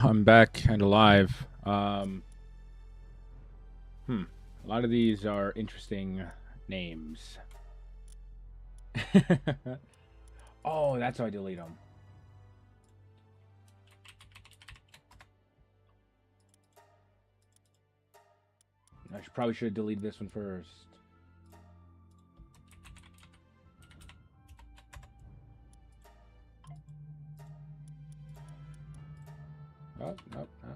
I'm back and alive. A lot of these are interesting names. Oh, that's how I delete them. Probably should have deleted this one first. Oh, no, no.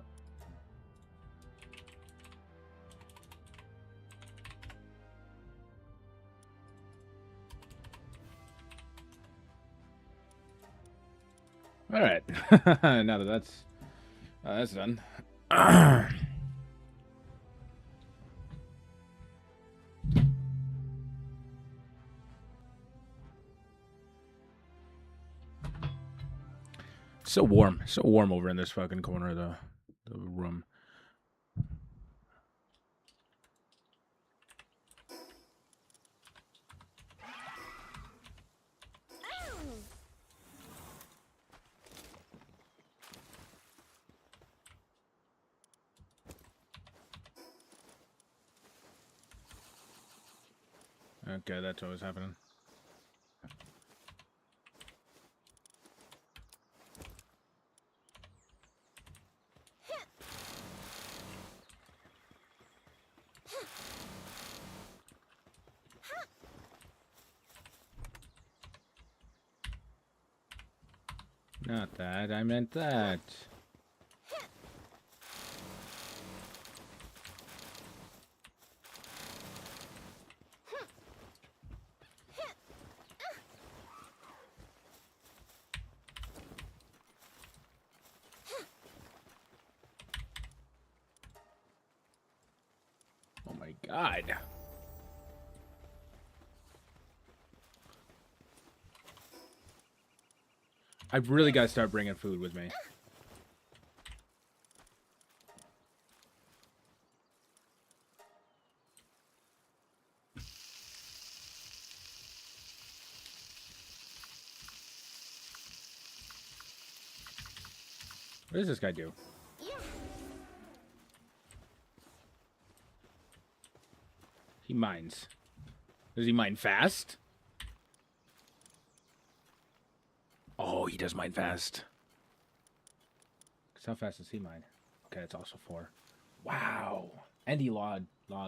All right. Now that that's done. So warm over in this fucking corner of the room. Okay, that's what was happening. Not that. I meant that. Oh my god. I've really got to start bringing food with me. What does this guy do? He mines. Does he mine fast? Oh, he does mine fast. How fast does he mine? Okay, it's also 4. Wow. And he logs. Oh,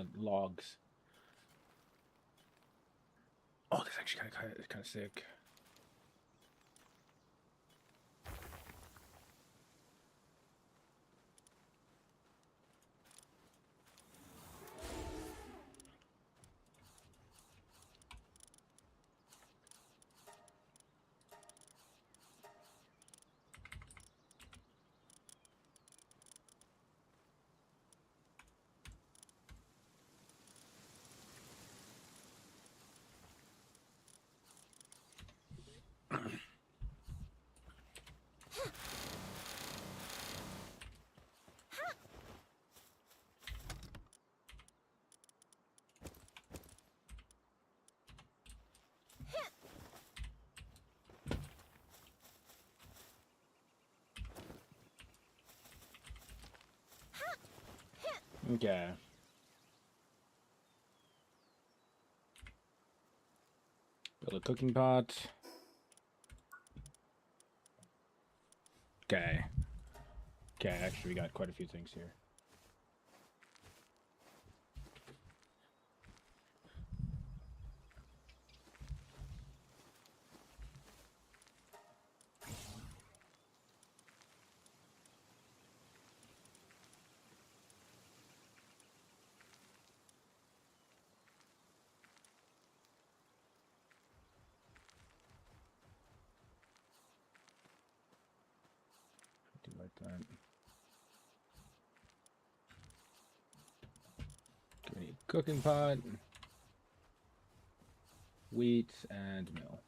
that's actually kind of sick. Okay. Build a cooking pot. Okay. Okay, actually, we got quite a few things here. Do like that. Give me a cooking pot, wheat, and mill.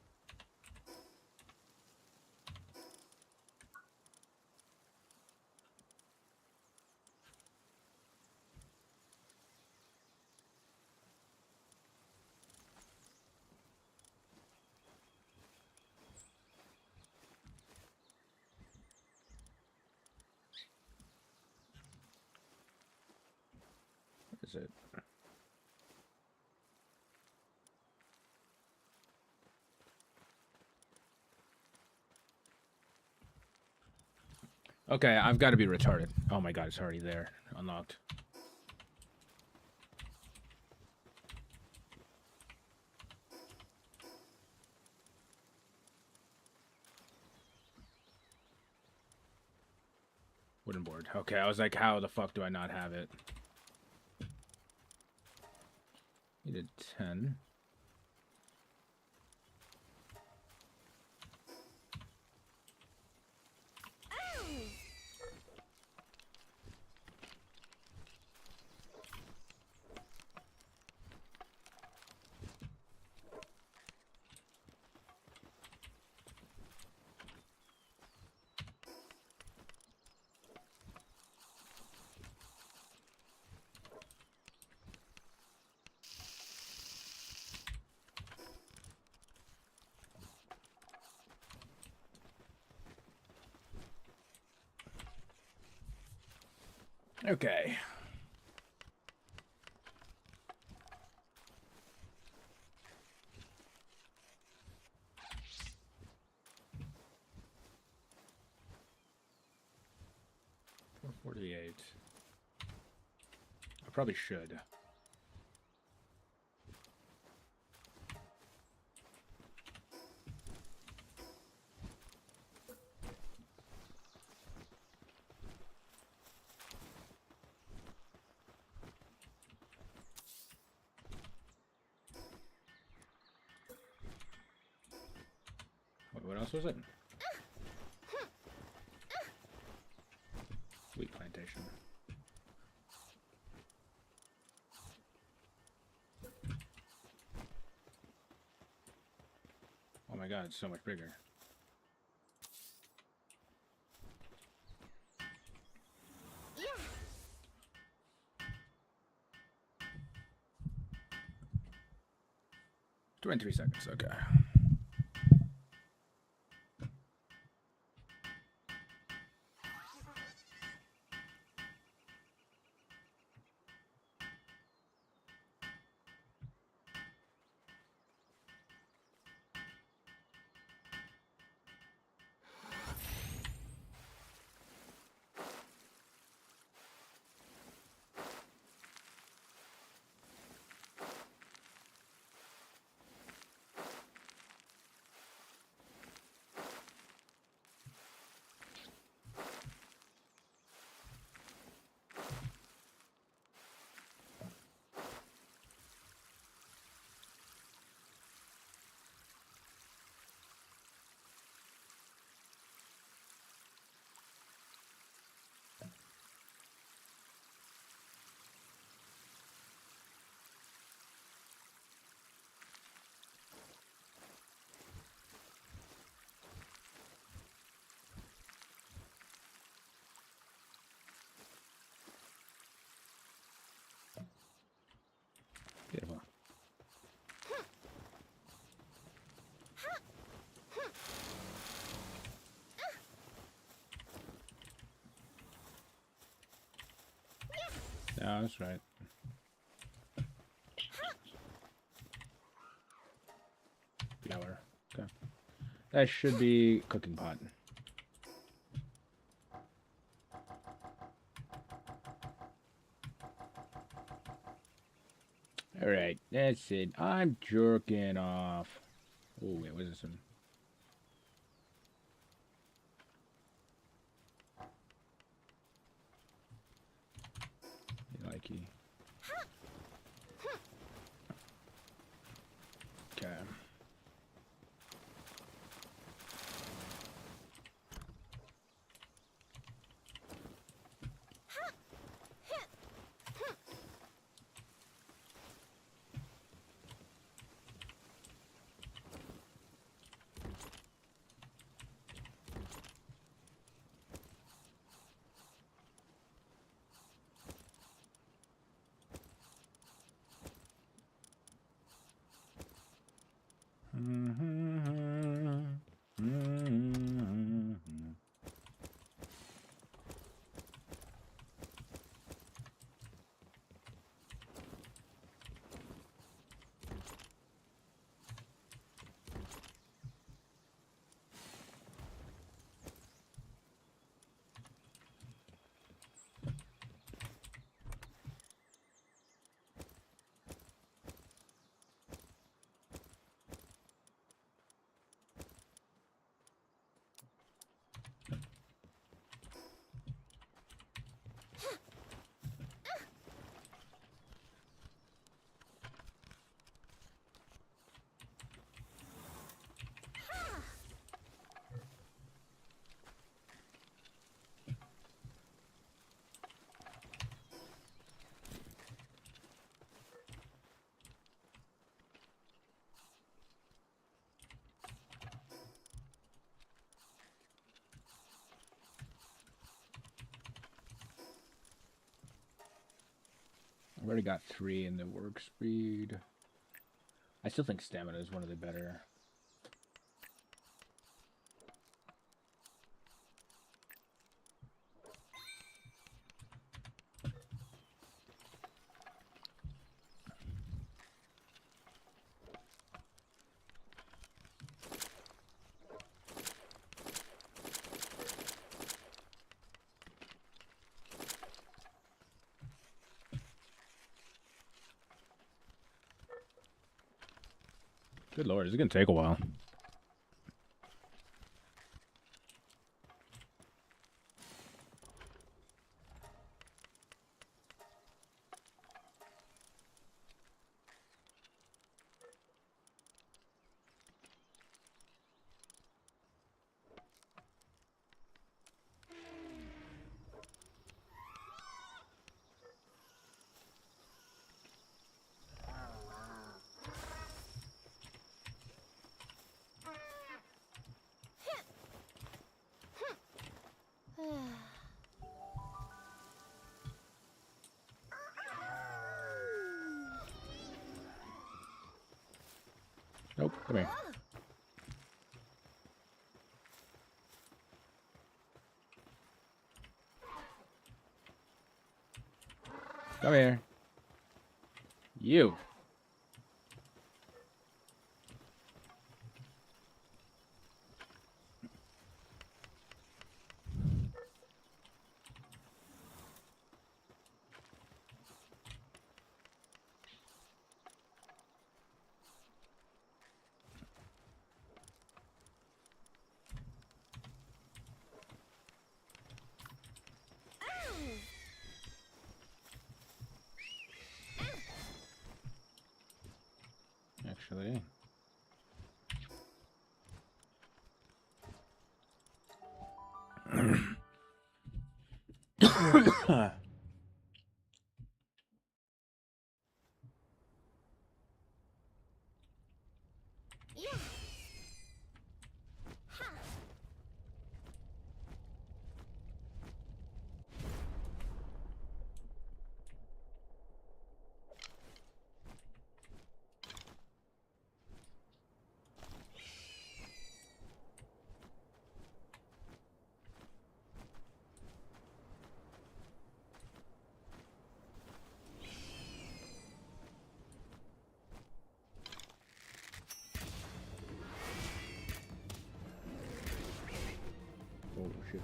is it? Okay, I've got to be retarded. Oh my god, it's already there. Unlocked. Wooden board. Okay, I was like, how the fuck do I not have it? Needed 10. Okay. $4.48. I probably should. Wait, what else was it? Wheat plantation. Oh my god, it's so much bigger. Yeah. 23 seconds, okay. Beautiful. Yeah, that's right. Flour. Okay. That should be cooking pot. Alright, that's it. I'm jerking off. Oh, wait, what is this one? Likey. Okay. I've already got 3 in the work speed. I still think stamina is one of the better. Good lord, this is gonna take a while. Nope, come here. Come here. You. Actually. Oh shit.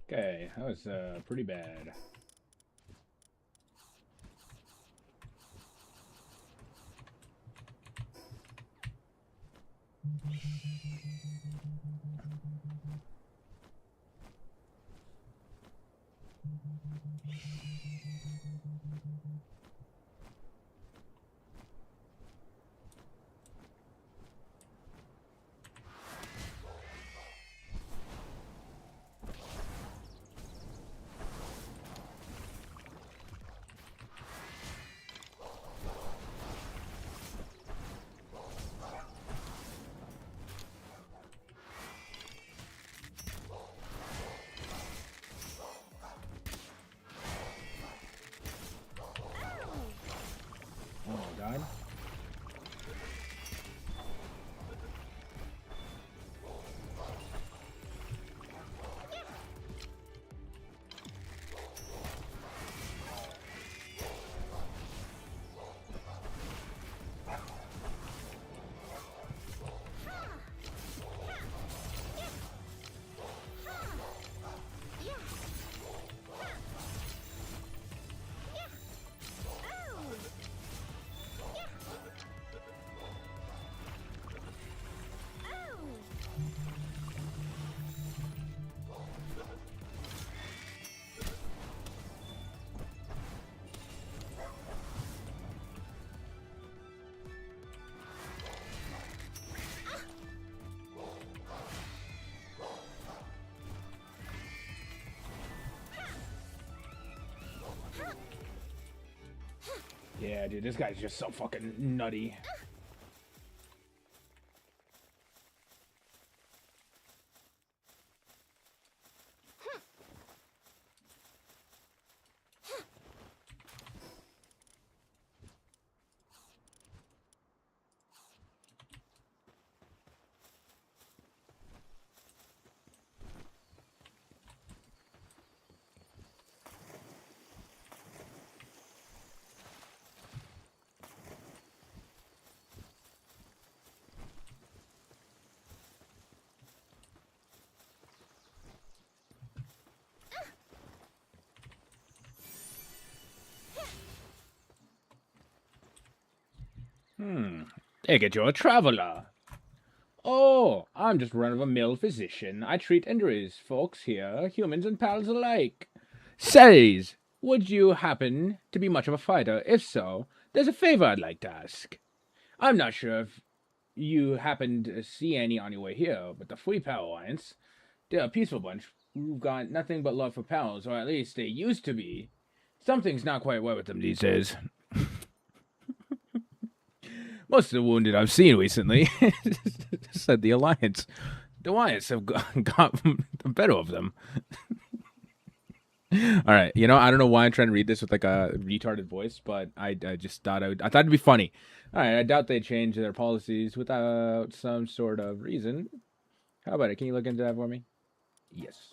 Okay, that was pretty bad. Oh my god. Yeah, dude, this guy's just so fucking nutty. Take it you're a traveler. Oh, I'm just run-of-the-mill physician. I treat injuries, folks here, humans and pals alike. Says, would you happen to be much of a fighter? If so, there's a favor I'd like to ask. I'm not sure if you happen to see any on your way here, but the Free Pal Alliance, they're a peaceful bunch who've got nothing but love for pals, or at least they used to be. Something's not quite right with them these days. Most of the wounded I've seen recently, said the Alliance. The Alliance have got the better of them. All right, you know, I don't know why I'm trying to read this with like a retarded voice, but I just thought I thought it'd be funny. All right, I doubt they change their policies without some sort of reason. How about it? Can you look into that for me? Yes.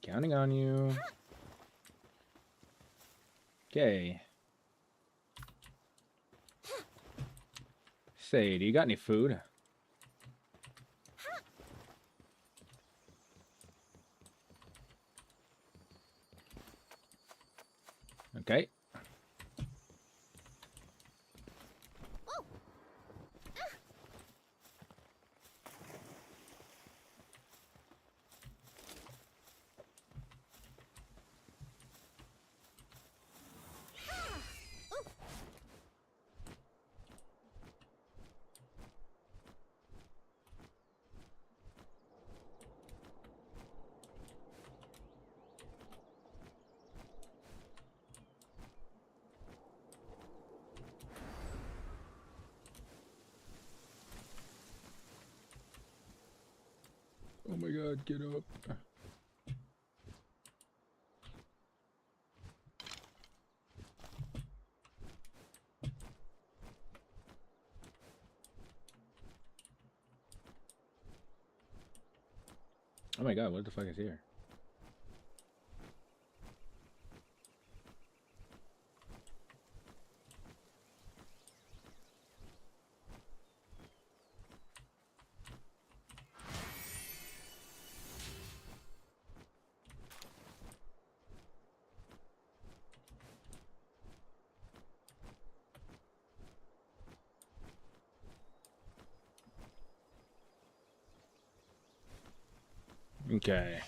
Counting on you. Okay. Say, do you got any food? Okay. Oh my god, get up. Oh my god, what the fuck is here? Okay.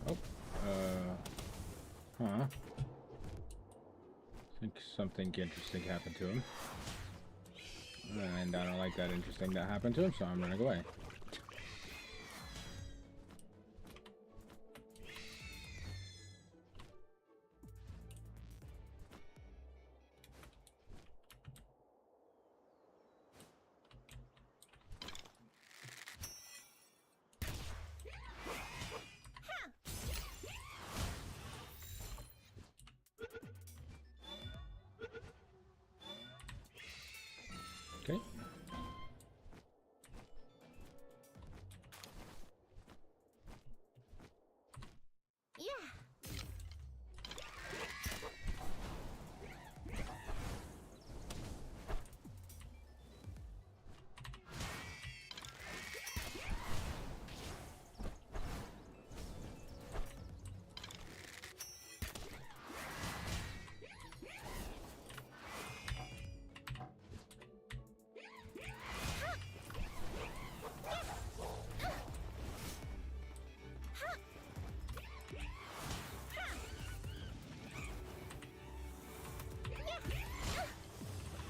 Oh, huh. I think something interesting happened to him. And I don't like that interesting that happened to him, so I'm running away. Okay.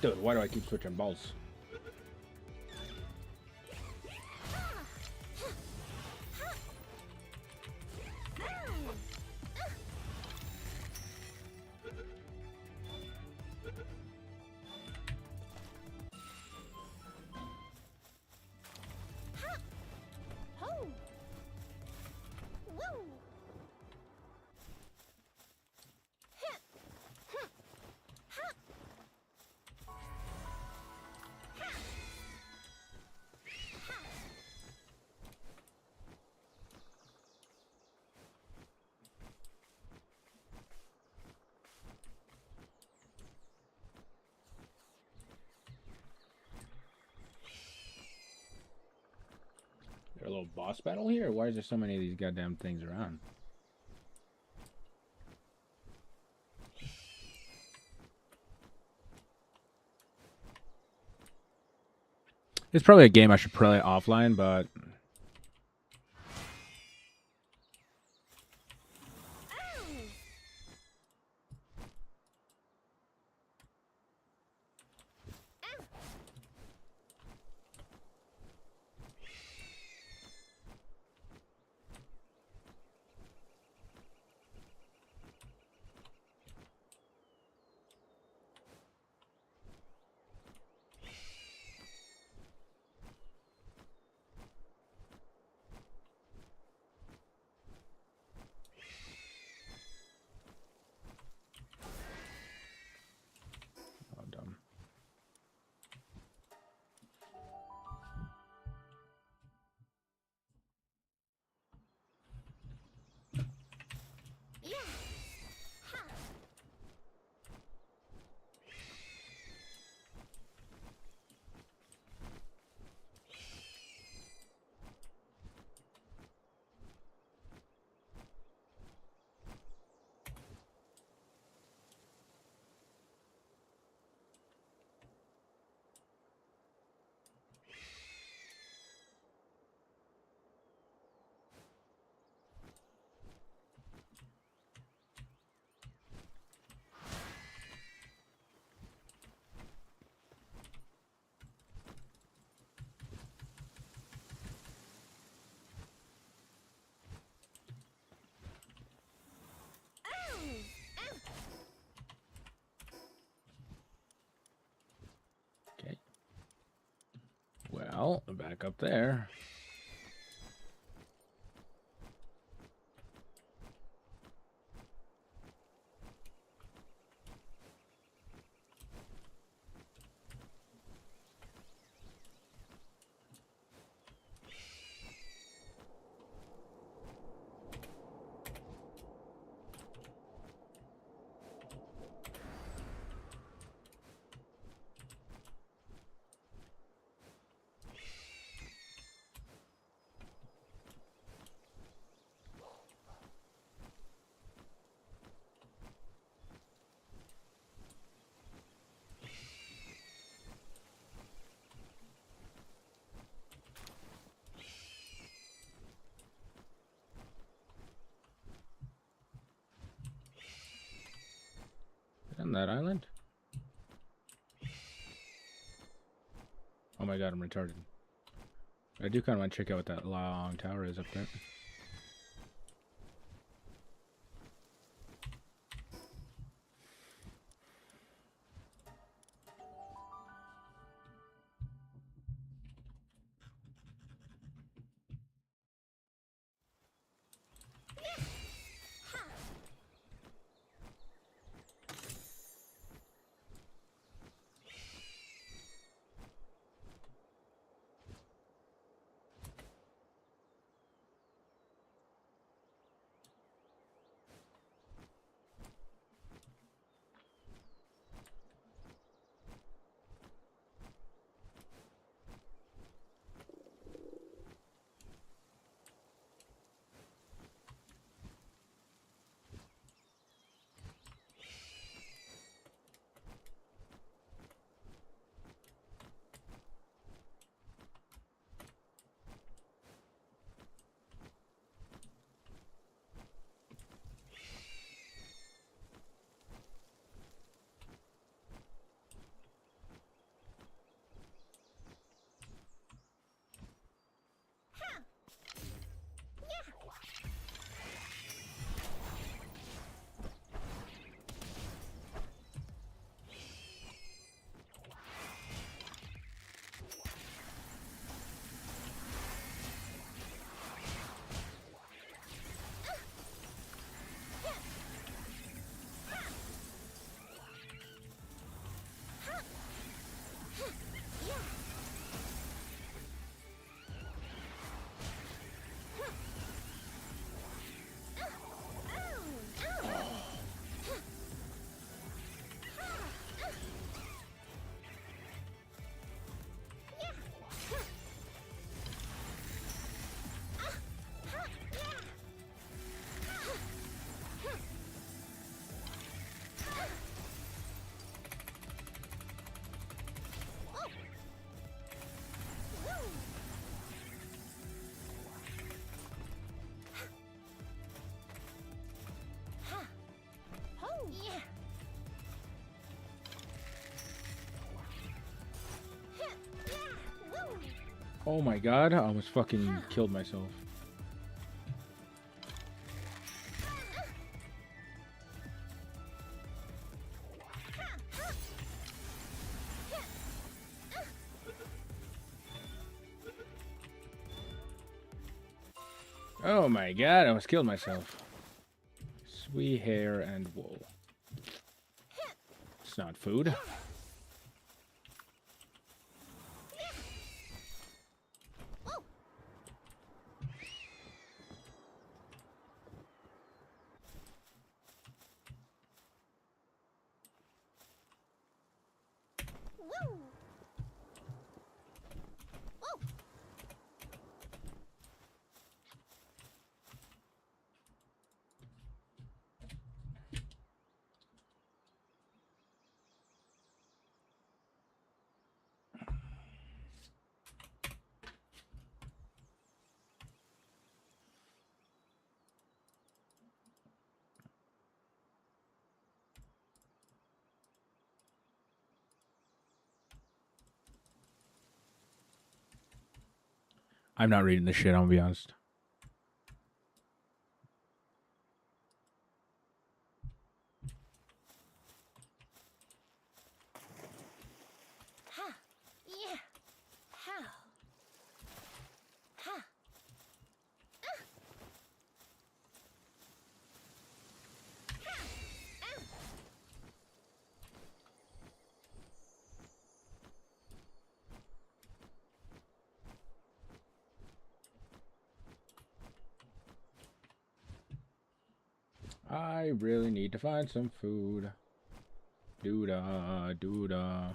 Dude, why do I keep switching balls? Is there a little boss battle here? Why is there so many of these goddamn things around? It's probably a game I should play offline, but oh, dumb. Okay. Well, back up there. On that island? Oh my god, I'm retarded. I do kind of want to check out what that long tower is up there. Oh my god, I almost fucking killed myself. Oh my god, I almost killed myself. Sweet hair and wool. It's not food. I'm not reading this shit, I'm gonna be honest. I really need to find some food. Doodah, doodah.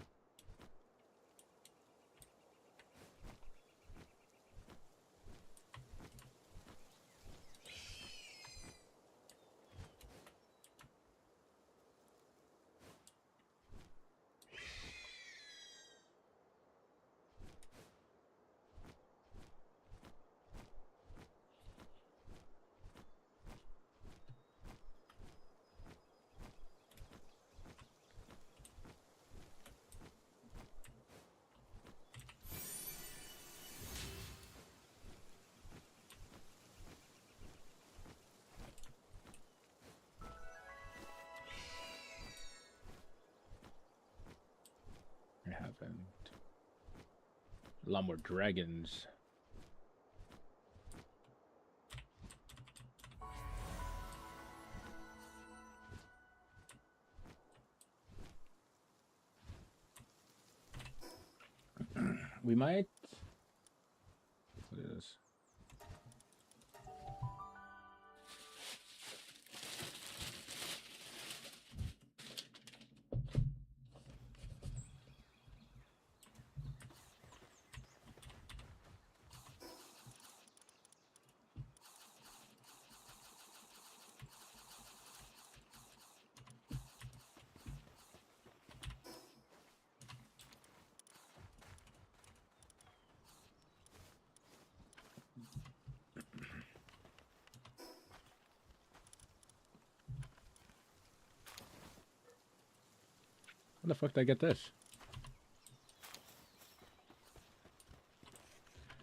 I haven't. A lot more dragons. We might. What is this? How the fuck did I get this?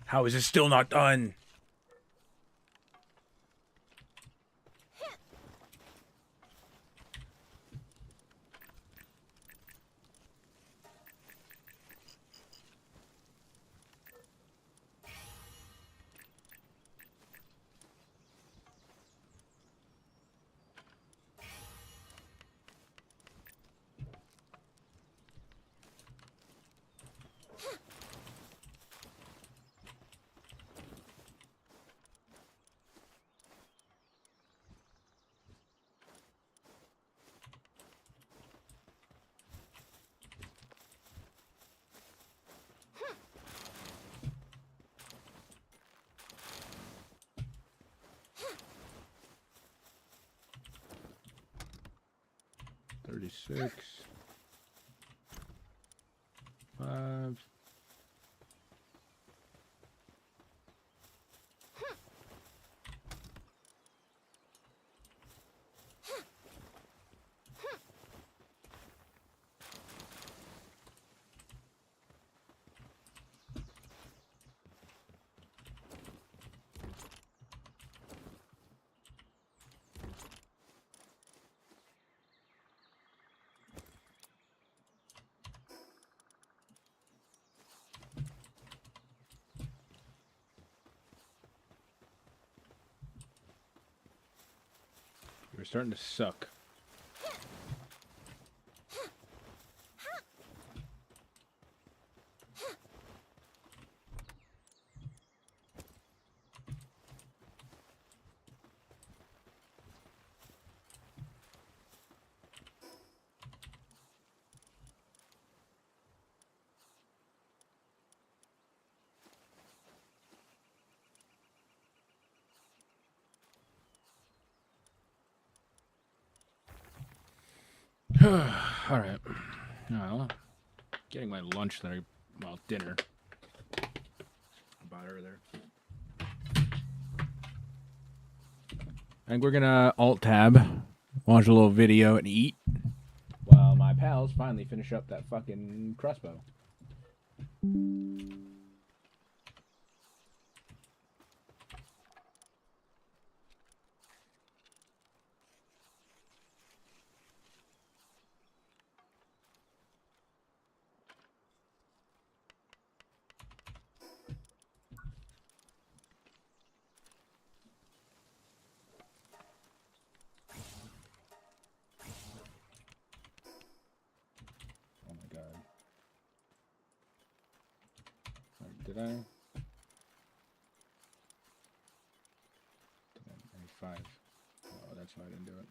How is it still not done? $36. 5. We're starting to suck. Alright. Well, getting my lunch that well, dinner. About earlier. I think we're gonna alt-tab, watch a little video, and eat, while my pals finally finish up that fucking crossbow. Oh my god. Did I? 95. Oh, that's why I didn't do it.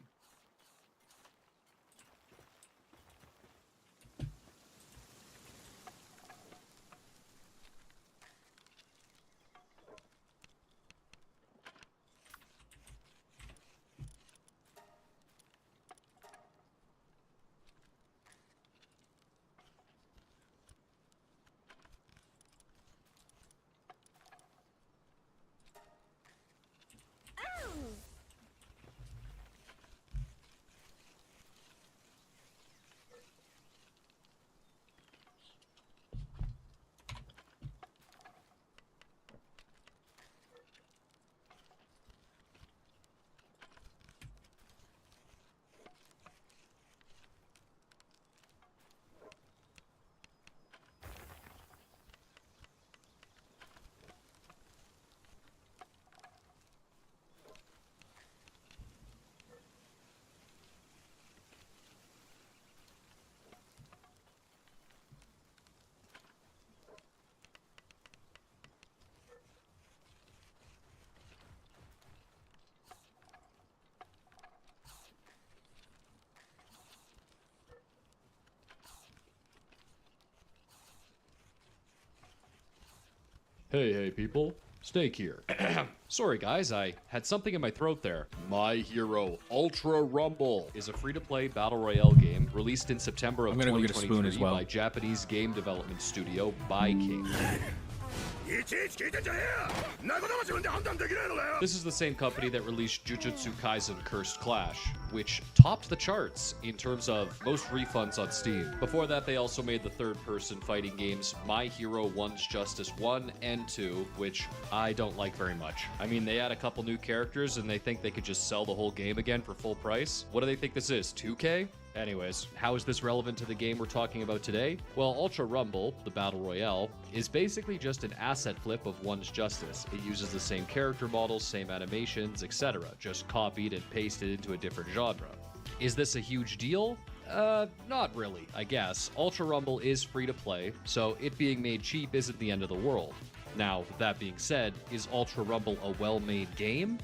Hey people, Snake here. Sorry guys, I had something in my throat there. My Hero Ultra Rumble is a free-to-play battle royale game released in September of 2023 by Japanese game development studio King. This is the same company that released Jujutsu Kaisen Cursed Clash, which topped the charts in terms of most refunds on Steam. Before that, they also made the third-person fighting games My Hero One's Justice 1 and 2, which I don't like very much. I mean, they add a couple new characters and they think they could just sell the whole game again for full price. What do they think this is, 2K? Anyways, how is this relevant to the game we're talking about today? Well, Ultra Rumble, the Battle Royale, is basically just an asset flip of One's Justice. It uses the same character models, same animations, etc., just copied and pasted into a different genre. Is this a huge deal? Not really, I guess. Ultra Rumble is free to play, so it being made cheap isn't the end of the world. Now, that being said, is Ultra Rumble a well-made game?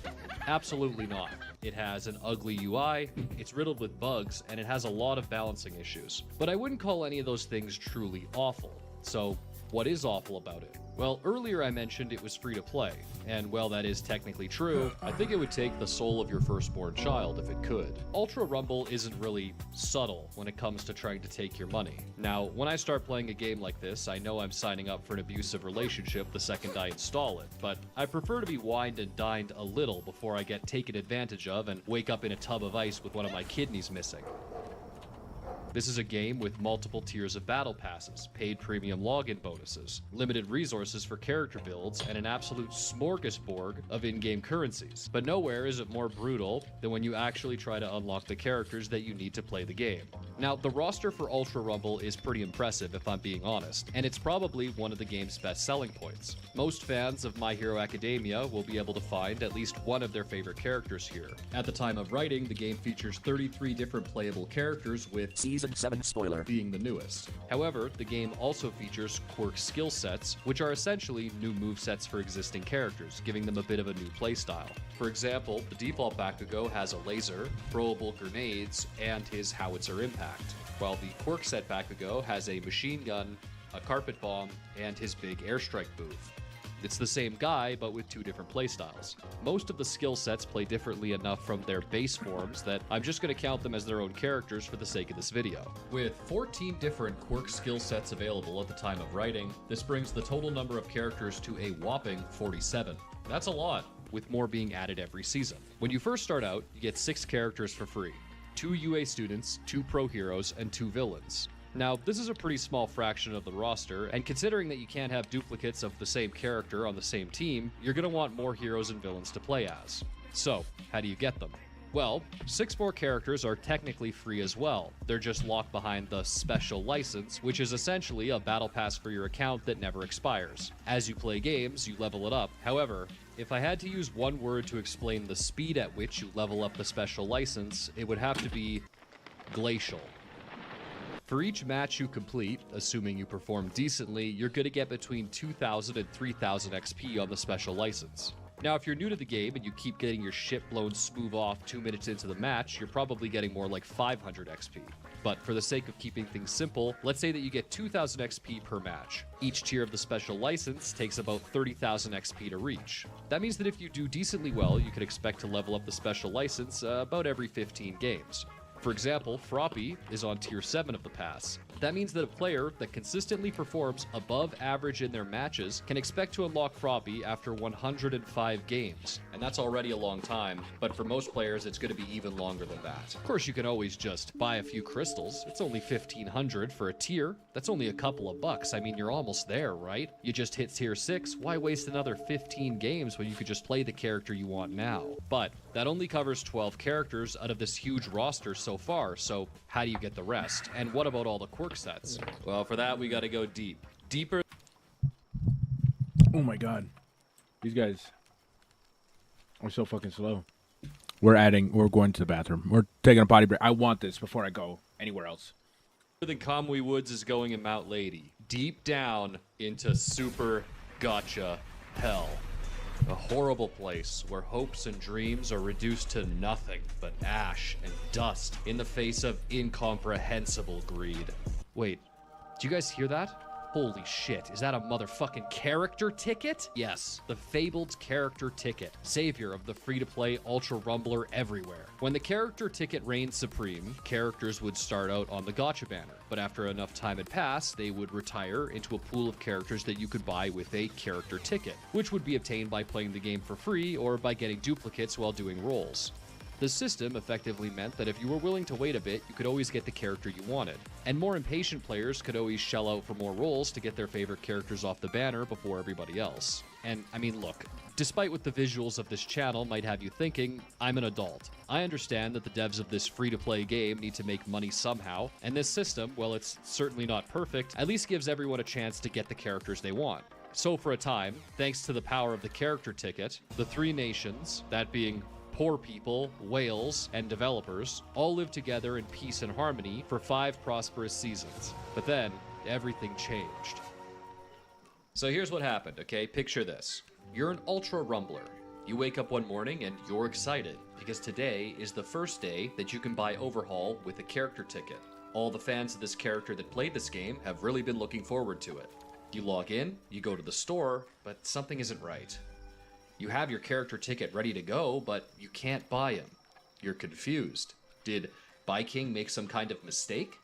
Absolutely not. It has an ugly UI, it's riddled with bugs, and it has a lot of balancing issues. But I wouldn't call any of those things truly awful. So, what is awful about it? Well, earlier I mentioned it was free to play, and while that is technically true, I think it would take the soul of your firstborn child if it could. Ultra Rumble isn't really subtle when it comes to trying to take your money. Now, when I start playing a game like this, I know I'm signing up for an abusive relationship the second I install it, but I prefer to be wined and dined a little before I get taken advantage of and wake up in a tub of ice with one of my kidneys missing. This is a game with multiple tiers of battle passes, paid premium login bonuses, limited resources for character builds, and an absolute smorgasbord of in-game currencies. But nowhere is it more brutal than when you actually try to unlock the characters that you need to play the game. Now, the roster for Ultra Rumble is pretty impressive if I'm being honest, and it's probably one of the game's best selling points. Most fans of My Hero Academia will be able to find at least one of their favorite characters here. At the time of writing, the game features 33 different playable characters, with Season 7 spoiler being the newest. However, the game also features quirk skill sets, which are essentially new movesets for existing characters, giving them a bit of a new playstyle. For example, the default Bakugo has a laser, throwable grenades, and his howitzer impact, while the quirk set Bakugo has a machine gun, a carpet bomb, and his big airstrike move. It's the same guy, but with two different playstyles. Most of the skill sets play differently enough from their base forms that I'm just going to count them as their own characters for the sake of this video. With 14 different quirk skill sets available at the time of writing, this brings the total number of characters to a whopping 47. That's a lot, with more being added every season. When you first start out, you get 6 characters for free: 2 UA students, 2 pro heroes, and 2 villains. Now, this is a pretty small fraction of the roster, and considering that you can't have duplicates of the same character on the same team, you're going to want more heroes and villains to play as. So, how do you get them? Well, 6 more characters are technically free as well. They're just locked behind the special license, which is essentially a battle pass for your account that never expires. As you play games, you level it up. However, if I had to use one word to explain the speed at which you level up the special license, it would have to be glacial. For each match you complete, assuming you perform decently, you're going to get between 2,000 and 3,000 XP on the special license. Now, if you're new to the game and you keep getting your shit blown smooth off 2 minutes into the match, you're probably getting more like 500 XP. But for the sake of keeping things simple, let's say that you get 2,000 XP per match. Each tier of the special license takes about 30,000 XP to reach. That means that if you do decently well, you can expect to level up the special license about every 15 games. For example, Froppy is on tier 7 of the pass. That means that a player that consistently performs above average in their matches can expect to unlock Froppy after 105 games. And that's already a long time, but for most players it's going to be even longer than that. Of course, you can always just buy a few crystals. It's only 1,500 for a tier. That's only a couple of bucks. I mean, you're almost there, right? You just hit tier 6. Why waste another 15 games when you could just play the character you want now? But that only covers 12 characters out of this huge roster so far, so how do you get the rest? And what about all the quirk sets? Well, for that, we gotta go deep. Deeper. Oh my god. These guys are so fucking slow. We're going to the bathroom. We're taking a potty break. I want this before I go anywhere else. Than Kamui Woods is going in Mount Lady. Deep down into super gotcha hell. A horrible place where hopes and dreams are reduced to nothing but ash and dust in the face of incomprehensible greed. Wait, do you guys hear that? Holy shit, is that a motherfucking character ticket? Yes, the fabled character ticket, savior of the free-to-play Ultra Rumbler everywhere. When the character ticket reigned supreme, characters would start out on the gacha banner, but after enough time had passed, they would retire into a pool of characters that you could buy with a character ticket, which would be obtained by playing the game for free or by getting duplicates while doing rolls. The system effectively meant that if you were willing to wait a bit, you could always get the character you wanted. And more impatient players could always shell out for more rolls to get their favorite characters off the banner before everybody else. And, I mean, look, despite what the visuals of this channel might have you thinking, I'm an adult. I understand that the devs of this free-to-play game need to make money somehow, and this system, while it's certainly not perfect, at least gives everyone a chance to get the characters they want. So for a time, thanks to the power of the character ticket, the 3 nations, that being poor people, whales, and developers, all lived together in peace and harmony for 5 prosperous seasons. But then, everything changed. So here's what happened, okay? Picture this. You're an Ultra Rumbler. You wake up one morning and you're excited, because today is the first day that you can buy Overhaul with a character ticket. All the fans of this character that played this game have really been looking forward to it. You log in, you go to the store, but something isn't right. You have your character ticket ready to go, but you can't buy him. You're confused. Did BuyKing make some kind of mistake?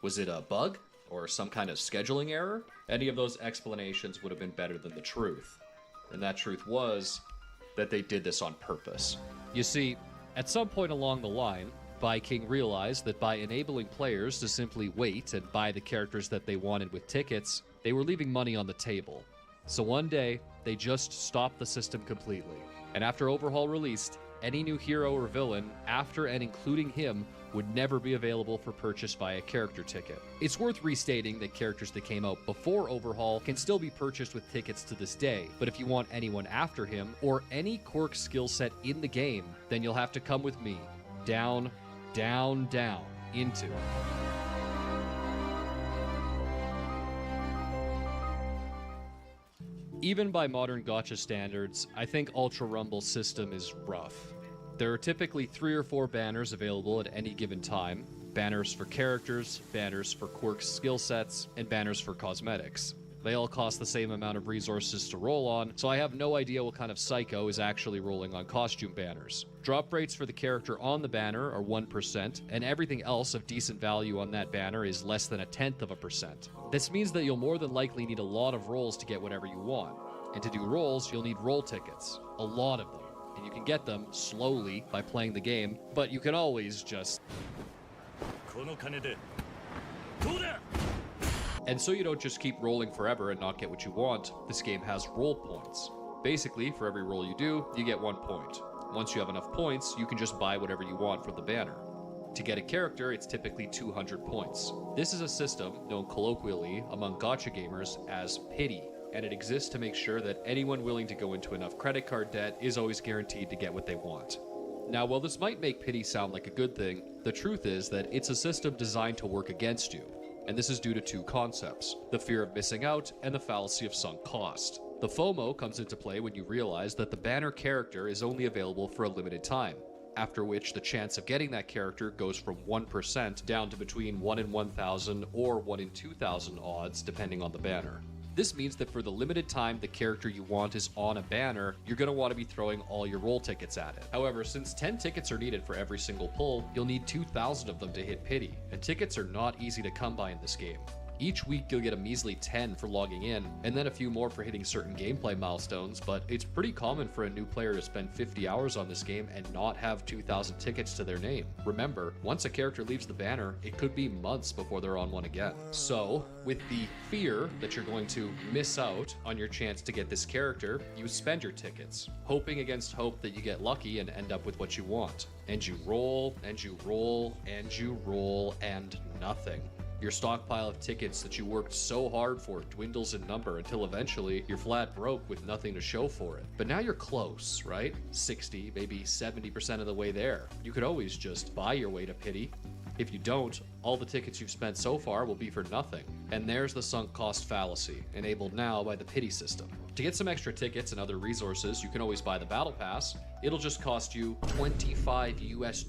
Was it a bug? Or some kind of scheduling error? Any of those explanations would have been better than the truth. And that truth was that they did this on purpose. You see, at some point along the line, King realized that by enabling players to simply wait and buy the characters that they wanted with tickets, they were leaving money on the table. So one day, they just stopped the system completely. And after Overhaul released, any new hero or villain, after and including him, would never be available for purchase via character ticket. It's worth restating that characters that came out before Overhaul can still be purchased with tickets to this day, but if you want anyone after him, or any quirk skill set in the game, then you'll have to come with me. Down, down, down, into. Even by modern gacha standards, I think Ultra Rumble's system is rough. There are typically 3 or 4 banners available at any given time. Banners for characters, banners for quirk skill sets, and banners for cosmetics. They all cost the same amount of resources to roll on, so I have no idea what kind of psycho is actually rolling on costume banners. Drop rates for the character on the banner are 1%, and everything else of decent value on that banner is less than 0.1%. This means that you'll more than likely need a lot of rolls to get whatever you want. And to do rolls, you'll need roll tickets. A lot of them. And you can get them slowly by playing the game, but you can always just... And so you don't just keep rolling forever and not get what you want, this game has roll points. Basically, for every roll you do, you get 1 point. Once you have enough points, you can just buy whatever you want from the banner. To get a character, it's typically 200 points. This is a system known colloquially among gacha gamers as pity, and it exists to make sure that anyone willing to go into enough credit card debt is always guaranteed to get what they want. Now, while this might make pity sound like a good thing, the truth is that it's a system designed to work against you. And this is due to 2 concepts, the fear of missing out and the fallacy of sunk cost. The FOMO comes into play when you realize that the banner character is only available for a limited time, after which the chance of getting that character goes from 1% down to between 1 in 1,000 or 1 in 2,000 odds, depending on the banner. This means that for the limited time the character you want is on a banner, you're going to want to be throwing all your roll tickets at it. However, since 10 tickets are needed for every single pull, you'll need 2,000 of them to hit pity, and tickets are not easy to come by in this game. Each week you'll get a measly 10 for logging in, and then a few more for hitting certain gameplay milestones, but it's pretty common for a new player to spend 50 hours on this game and not have 2,000 tickets to their name. Remember, once a character leaves the banner, it could be months before they're on one again. So, with the fear that you're going to miss out on your chance to get this character, you spend your tickets, hoping against hope that you get lucky and end up with what you want. And you roll, and you roll, and you roll, and nothing. Your stockpile of tickets that you worked so hard for dwindles in number until eventually you're flat broke with nothing to show for it. But now you're close, right? 60, maybe 70% of the way there. You could always just buy your way to pity. If you don't, all the tickets you've spent so far will be for nothing. And there's the sunk cost fallacy, enabled now by the pity system. To get some extra tickets and other resources, you can always buy the battle pass. It'll just cost you $25 US.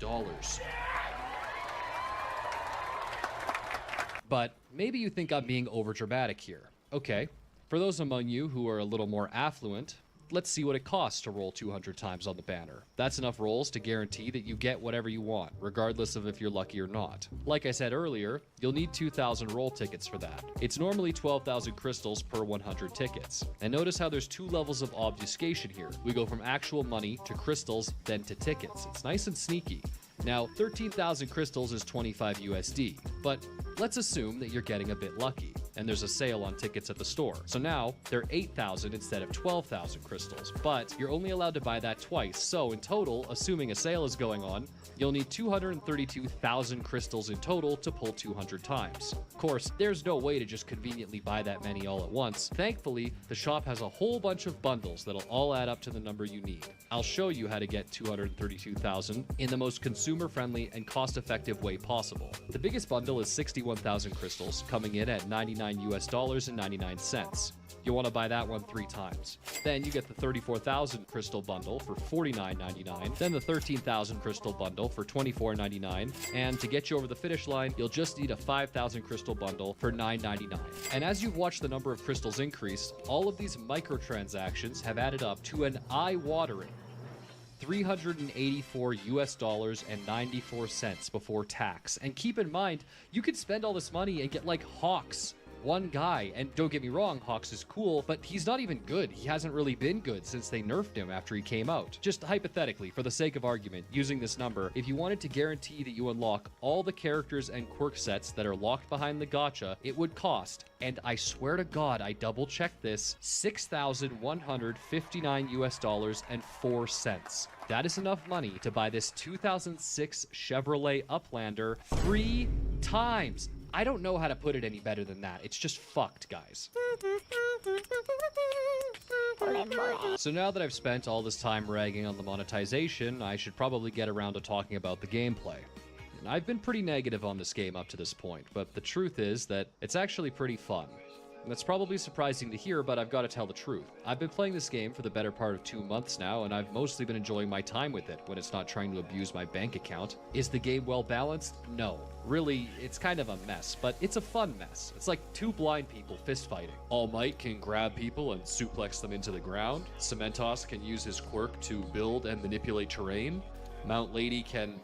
But maybe you think I'm being overdramatic here. Okay, for those among you who are a little more affluent, let's see what it costs to roll 200 times on the banner. That's enough rolls to guarantee that you get whatever you want, regardless of if you're lucky or not. Like I said earlier, you'll need 2,000 roll tickets for that. It's normally 12,000 crystals per 100 tickets. And notice how there's 2 levels of obfuscation here. We go from actual money to crystals, then to tickets. It's nice and sneaky. Now, 13,000 crystals is 25 USD, but let's assume that you're getting a bit lucky, and there's a sale on tickets at the store. So now, they're 8,000 instead of 12,000 crystals, but you're only allowed to buy that twice, so in total, assuming a sale is going on, you'll need 232,000 crystals in total to pull 200 times. Of course, there's no way to just conveniently buy that many all at once. Thankfully, the shop has a whole bunch of bundles that'll all add up to the number you need. I'll show you how to get 232,000 in the most consumer-friendly and cost-effective way possible. The biggest bundle is 61,000 crystals, coming in at $99 and 99 cents. You'll want to buy that one 3 times. Then you get the 34,000 crystal bundle for $49.99, then the 13,000 crystal bundle for $24.99, and to get you over the finish line, you'll just need a 5,000 crystal bundle for $9.99. And as you've watched the number of crystals increase, all of these microtransactions have added up to an eye-watering $384 and 94 cents before tax. And keep in mind, you could spend all this money and get like Hawks one guy. And don't get me wrong, Hawks is cool, but he's not even good. He hasn't really been good since they nerfed him after he came out. Just hypothetically, for the sake of argument, using this number, if you wanted to guarantee that you unlock all the characters and quirk sets that are locked behind the gacha, it would cost, and I swear to God, I double checked this, $6,159 US and 4 cents. That is enough money to buy this 2006 Chevrolet Uplander 3 times. I don't know how to put it any better than that. It's just fucked, guys. So now that I've spent all this time ragging on the monetization, I should probably get around to talking about the gameplay. And I've been pretty negative on this game up to this point, but the truth is that it's actually pretty fun. And that's probably surprising to hear, but I've got to tell the truth. I've been playing this game for the better part of 2 months now, and I've mostly been enjoying my time with it when it's not trying to abuse my bank account. Is the game well balanced? No. Really, it's kind of a mess, but it's a fun mess. It's like two blind people fist fighting. All Might can grab people and suplex them into the ground. Cementos can use his quirk to build and manipulate terrain. Mount Lady can,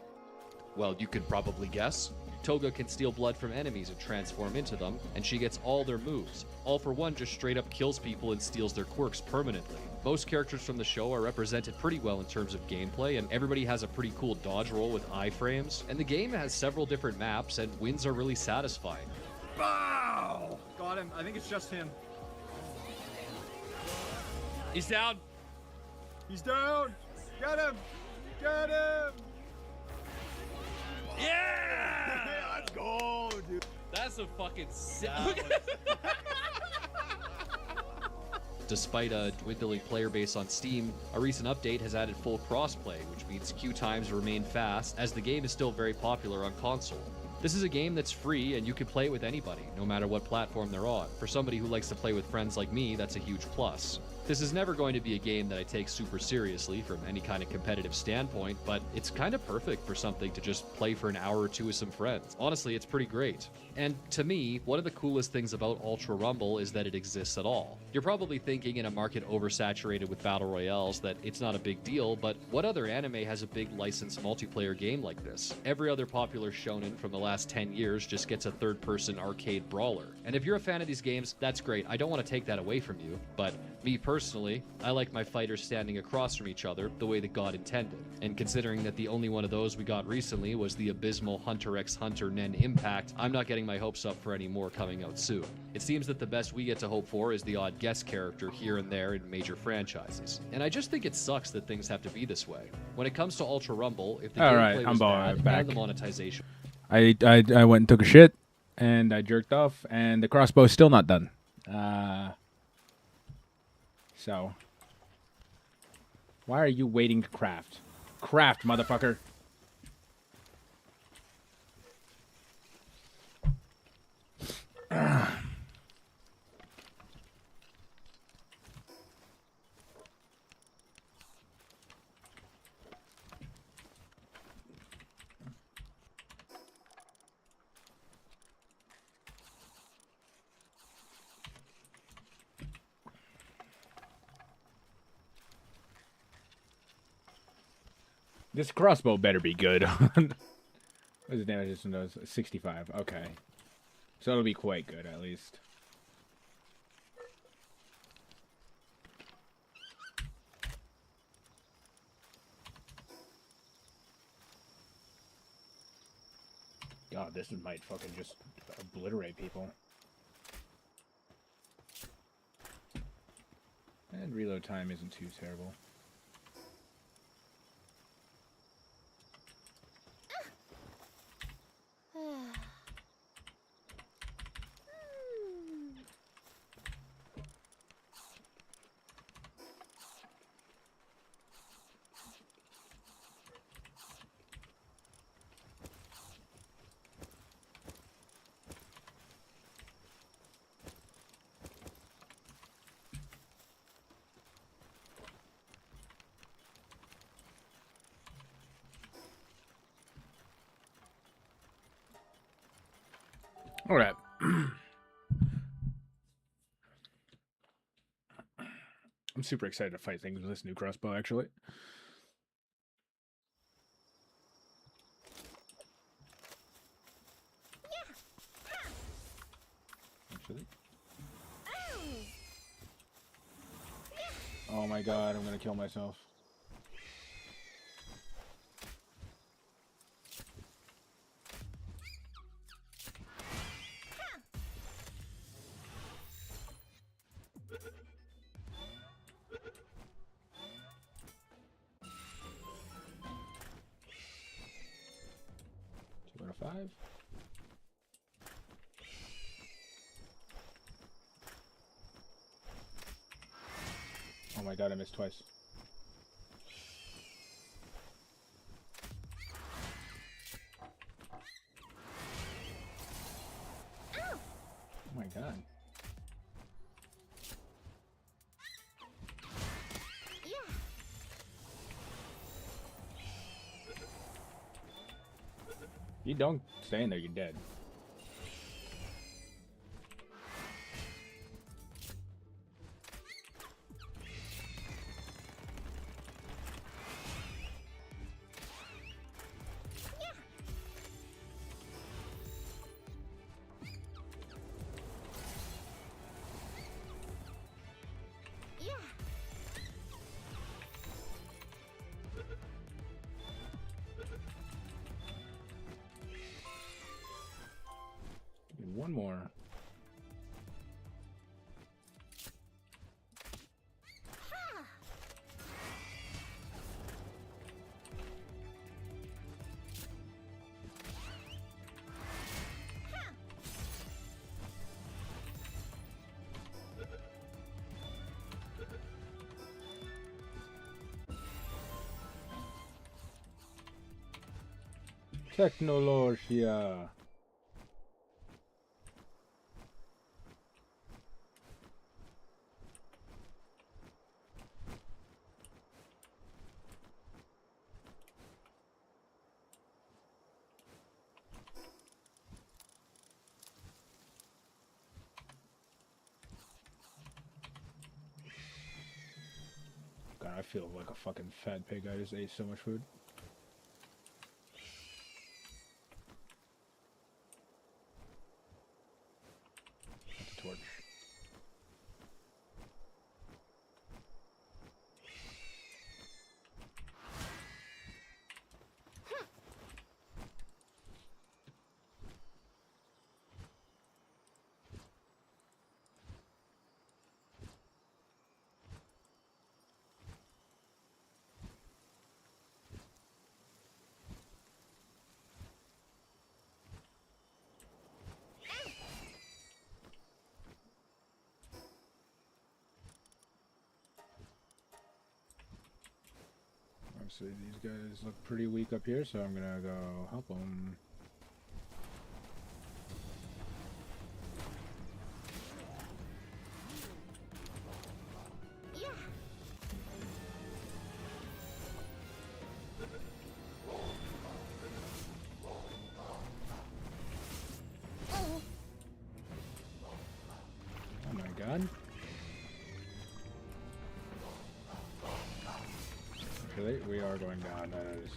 well, you could probably guess. Toga can steal blood from enemies and transform into them, and she gets all their moves. All for One just straight up kills people and steals their quirks permanently. Most characters from the show are represented pretty well in terms of gameplay, and everybody has a pretty cool dodge roll with iframes. And the game has several different maps, and wins are really satisfying. Bow! Got him. I think it's just him. He's down! He's down! Get him! Get him! Yeah! Let's go, dude. That's a fucking sick. Despite a dwindling player base on Steam, a recent update has added full crossplay, which means queue times remain fast, as the game is still very popular on console. This is a game that's free, and you can play it with anybody, no matter what platform they're on. For somebody who likes to play with friends like me, that's a huge plus. This is never going to be a game that I take super seriously from any kind of competitive standpoint, but it's kind of perfect for something to just play for an hour or two with some friends. Honestly, it's pretty great. And to me, one of the coolest things about Ultra Rumble is that it exists at all. You're probably thinking in a market oversaturated with battle royales that it's not a big deal, but what other anime has a big licensed multiplayer game like this? Every other popular shonen from the last 10 years just gets a third-person arcade brawler. And if you're a fan of these games, that's great. I don't want to take that away from you, but me personally, I like my fighters standing across from each other the way that God intended. And considering that the only one of those we got recently was the abysmal Hunter x Hunter Nen Impact, I'm not getting my hopes up for any more coming out soon. It seems that the best we get to hope for is the odd guest character here and there in major franchises. And I just think it sucks that things have to be this way. When it comes to Ultra Rumble, if the gameplay was bad and the monetization... I went and took a shit, and I jerked off, and the crossbow's still not done. So, why are you waiting to craft? Craft, motherfucker. This crossbow better be good. What's the damage distance? 65. Okay. So it'll be quite good, at least. God, this might fucking just obliterate people. And reload time isn't too terrible. All right. I'm super excited to fight things with this new crossbow, actually. Actually. Oh my god, I'm gonna kill myself. Two out of 5. Oh my god, I missed twice. Oh my god. You don't stay in there, you're dead. One more. Technologia. God, I feel like a fucking fat pig. I just ate so much food. That's a torch. Obviously, these guys look pretty weak up here, so I'm gonna go help them. Oh my god. Really? We are going down, that is.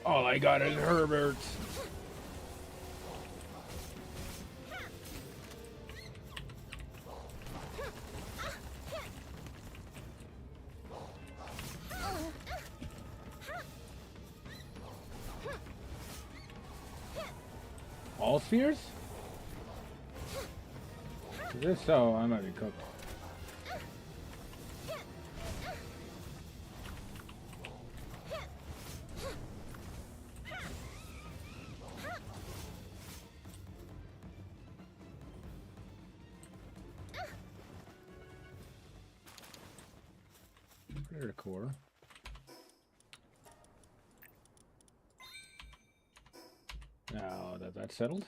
All I got is Herbert. All spheres? If so, I might be cooked. Predator core. Now that that's settled.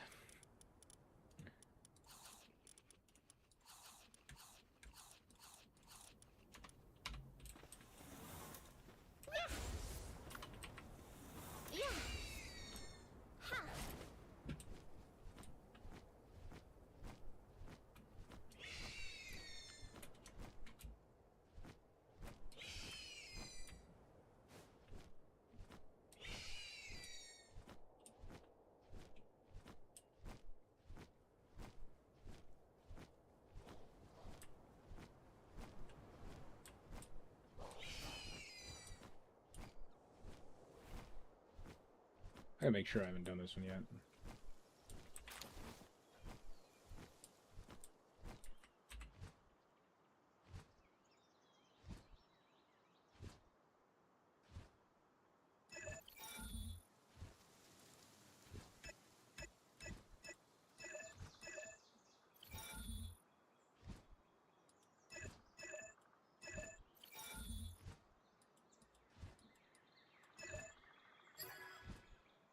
I gotta make sure I haven't done this one yet.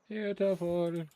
Yeah, tough order.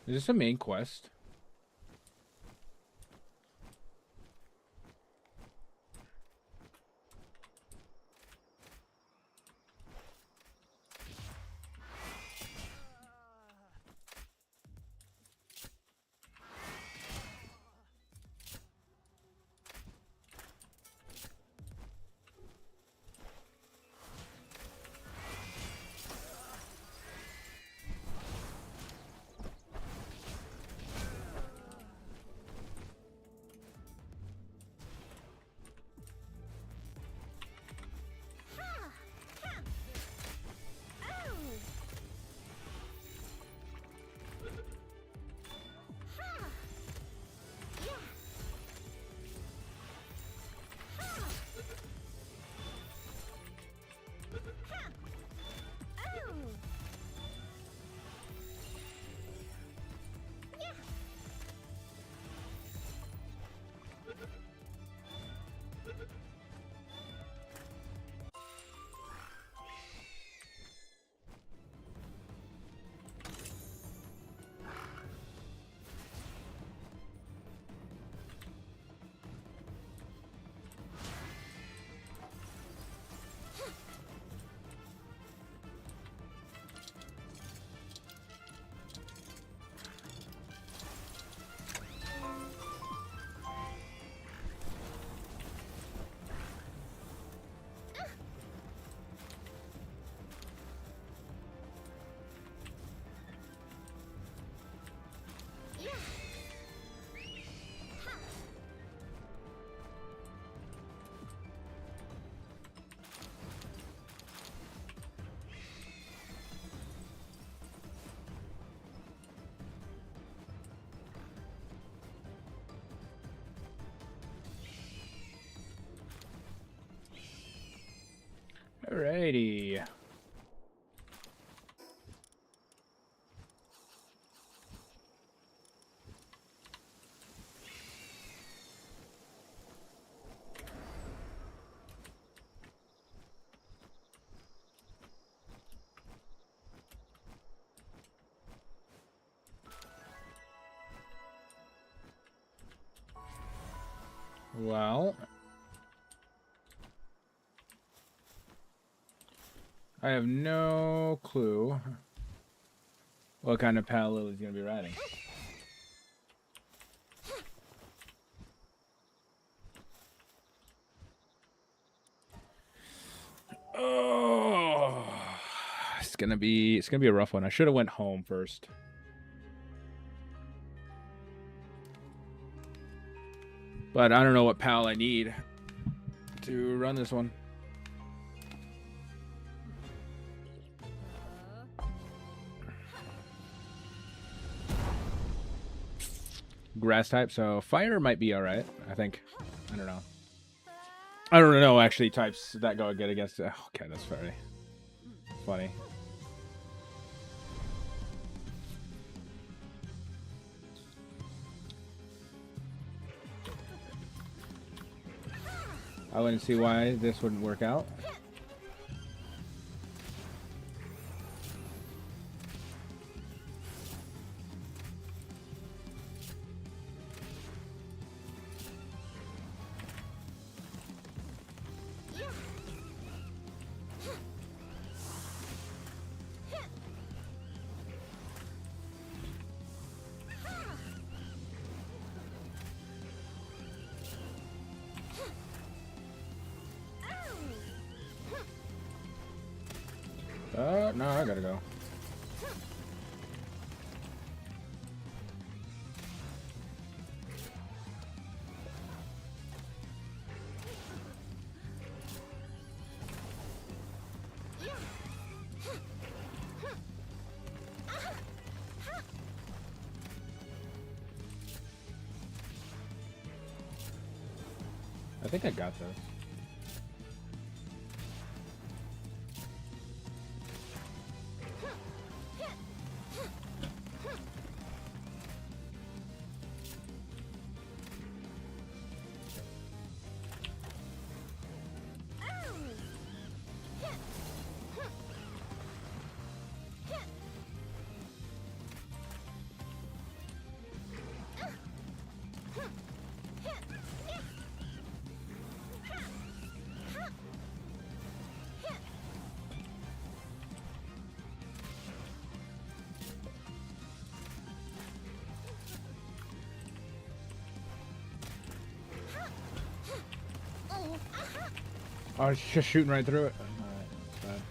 Is this a main quest? Alrighty. Well, I have no clue what kind of pal Lily's gonna be riding. Oh, it's gonna be a rough one. I should have went home first. But I don't know what pal I need to run this one. Grass type, so fire might be alright, I think. I don't know. I don't know actually types that go good against it. Okay, that's very funny. I wouldn't see why this wouldn't work out. No, I gotta go. I think I got this. Oh, it's just shooting right through it. Alright, that's fine.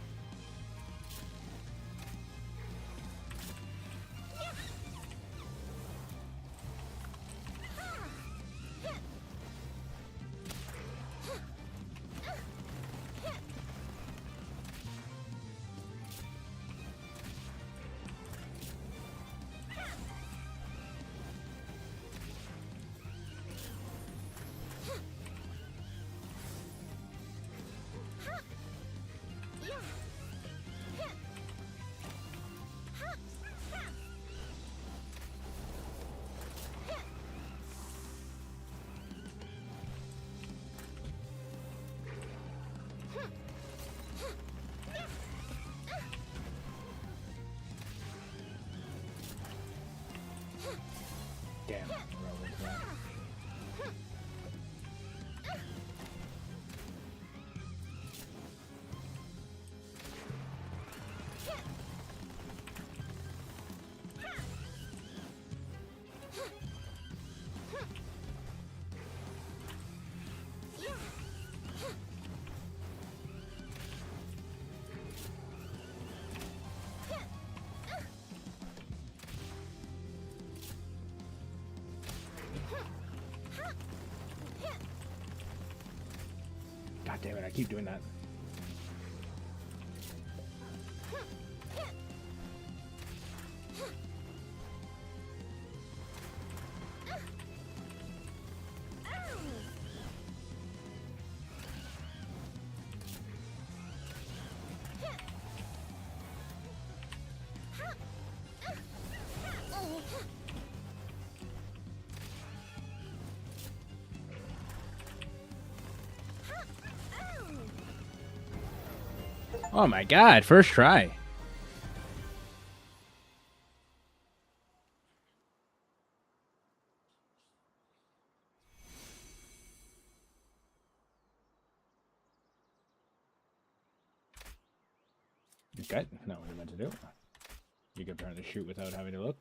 Damn. God damn it, I keep doing that. Oh my god, first try. Okay, not what I meant to do. You can apparently shoot without having to look.